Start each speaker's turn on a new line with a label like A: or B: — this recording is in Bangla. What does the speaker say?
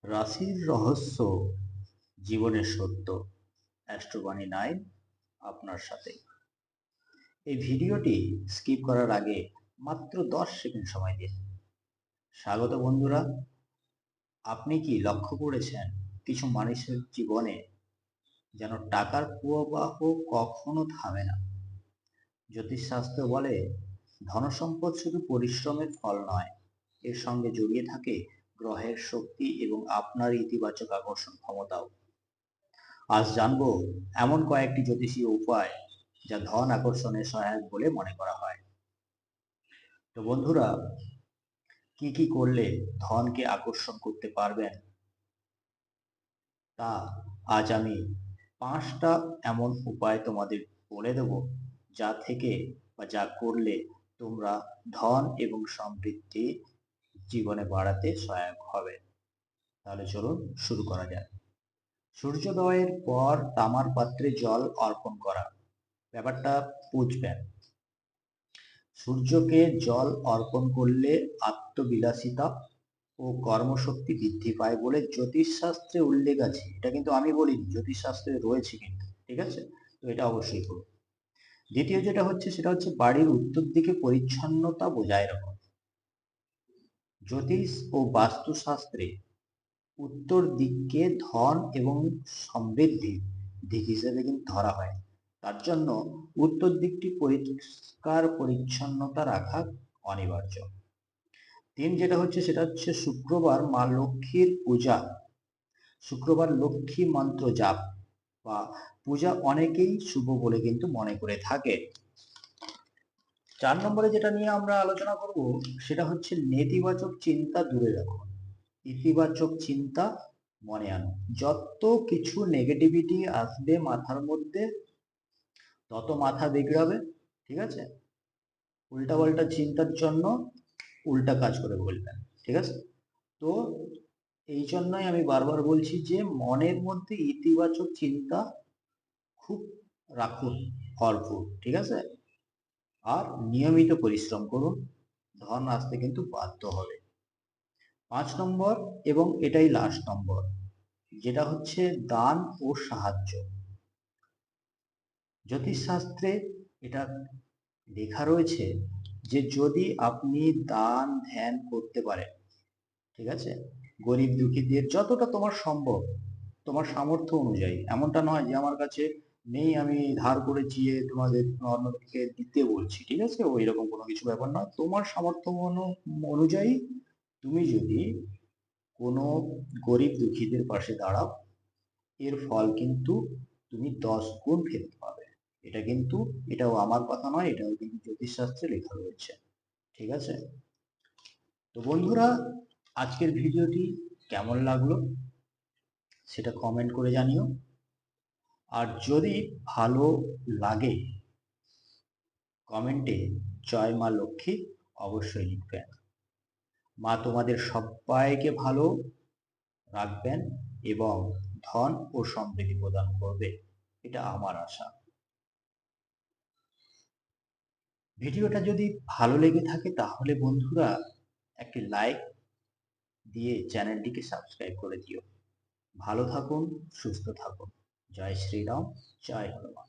A: রাশির রহস্য, জীবনের সত্য। অ্যাস্ট্রোবাণী 9 আপনার সাথে। এই ভিডিওটি স্কিপ করার আগে মাত্র 10 সেকেন্ড সময় দিন। স্বাগত বন্ধুরা। আপনি কি লক্ষ্য করেছেন কিছু মানুষের জীবনে যেন টাকার প্রবাহ কখনো থামে না? জ্যোতিষশাস্ত্র বলে ধনসম্পদ শুধু পরিশ্রমের ফল নয়, এর সঙ্গে জড়িয়ে থাকে গ্রহের শক্তি এবং আপনার ইতিবাচক আকর্ষণ ক্ষমতাও। আজ জানবো এমন কয়েকটি জ্যোতিষীয় উপায় যা ধন আকর্ষণে সহায়ক বলে মনে করা হয়। তো বন্ধুরা, কি কি করলে ধনকে আকর্ষণ করতে পারবেন তা আজ আমি 5টা এমন উপায় তোমাদের বলে দেব, যা থেকে বা যা করলে তোমরা ধন এবং সমৃদ্ধি জীবনে বাড়াতে সহায়ক হবে। তাহলে চলুন শুরু করা যাক। সূর্যোদয়ের পর তামার পাত্রে জল অর্পণ করা। ব্যাপারটা বুঝবেন। সূর্যকে জল অর্পণ করলে আত্মবিলাসিতা ও কর্মশক্তি বৃদ্ধি পায় বলে জ্যোতিষশাস্ত্রে উল্লেখ আছে। এটা কিন্তু আমি বলিনি, জ্যোতিষশাস্ত্রে রয়েছে কিন্তু, ঠিক আছে? তো এটা অবশ্যই করুন। দ্বিতীয় যেটা হচ্ছে সেটা হচ্ছে বাড়ির উত্তর দিকে পরিচ্ছন্নতা বজায় রাখুন। জ্যোতিষ ও বাস্তুশাস্ত্রে উত্তর দিককে ধন এবং সমৃদ্ধির দিক হিসেবে কিন্তু ধরা হয়। তার জন্য উত্তর দিকটি পরিষ্কার পরিচ্ছন্নতা রাখা অনিবার্য। 3 যেটা হচ্ছে সেটা হচ্ছে শুক্রবার মা লক্ষ্মীর পূজা। শুক্রবার লক্ষ্মী মন্ত্র জাপ বা পূজা অনেকেই শুভ বলে কিন্তু মনে করে থাকে। 4 নম্বরে যেটা নিয়ে আমরা আলোচনা করব সেটা হচ্ছে নেতিবাচক চিন্তা দূরে রাখুন, ইতিবাচক চিন্তা মনে আনুন। যত কিছু নেগেটিভিটি আসবে মাথার মধ্যে তত মাথা বিগড়াবে, ঠিক আছে? উল্টাপাল্টা চিন্তার জন্য উল্টা কাজ করে বলবেন, ঠিক আছে? তো এই জন্যই আমি বারবার বলছি যে মনের মধ্যে ইতিবাচক চিন্তা খুব রাখুন, ভরপুর, ঠিক আছে? আর নিয়মিত পরিশ্রম করুন, ধন আসতে কিন্তু বাধ্য হবে। 5 নম্বর এবং এটাই লাস্ট নম্বর, যেটা হচ্ছে দান ও সাহায্য। জ্যোতিষশাস্ত্রে এটা লেখা রয়েছে যে যদি আপনি দান ধ্যান করতে পারেন, ঠিক আছে, গরিব দুঃখীদের যতটা তোমার সম্ভব, তোমার সামর্থ্য অনুযায়ী, এমনটা নয় যে আমার কাছে নেই আমি ধার করে চেয়ে তোমাদের অন্যকে দিতে বলছি, ঠিক আছে? ওই রকম কোনো কিছু ব্যাপার নয়। তোমার সামর্থ্য অনুযায়ী তুমি যদি কোনো গরিব দুঃখীদের পাশে দাঁড়াও, এর ফল কিন্তু তুমি 10 গুণ ফেরত পাবে। এটা কিন্তু, এটাও আমার কথা নয়, এটাও কিন্তু জ্যোতিষশাস্ত্রে লেখা রয়েছে, ঠিক আছে? তো বন্ধুরা, আজকের ভিডিওটি কেমন লাগলো সেটা কমেন্ট করে জানিও। আর যদি ভালো লাগে কমেন্টে জয় মা লক্ষ্মী অবশ্যই লিখবেন। মা তোমাদের সবাইকে ভালো রাখবেন এবং ধন ও সমৃদ্ধি প্রদান করবে, এটা আমার আশা। ভিডিওটা যদি ভালো লেগে থাকে তাহলে বন্ধুরা একটি লাইক দিয়ে চ্যানেলটিকে সাবস্ক্রাইব করে দিও। ভালো থাকুন, সুস্থ থাকুন। জয় শ্রীরাম, জয় হনুমান।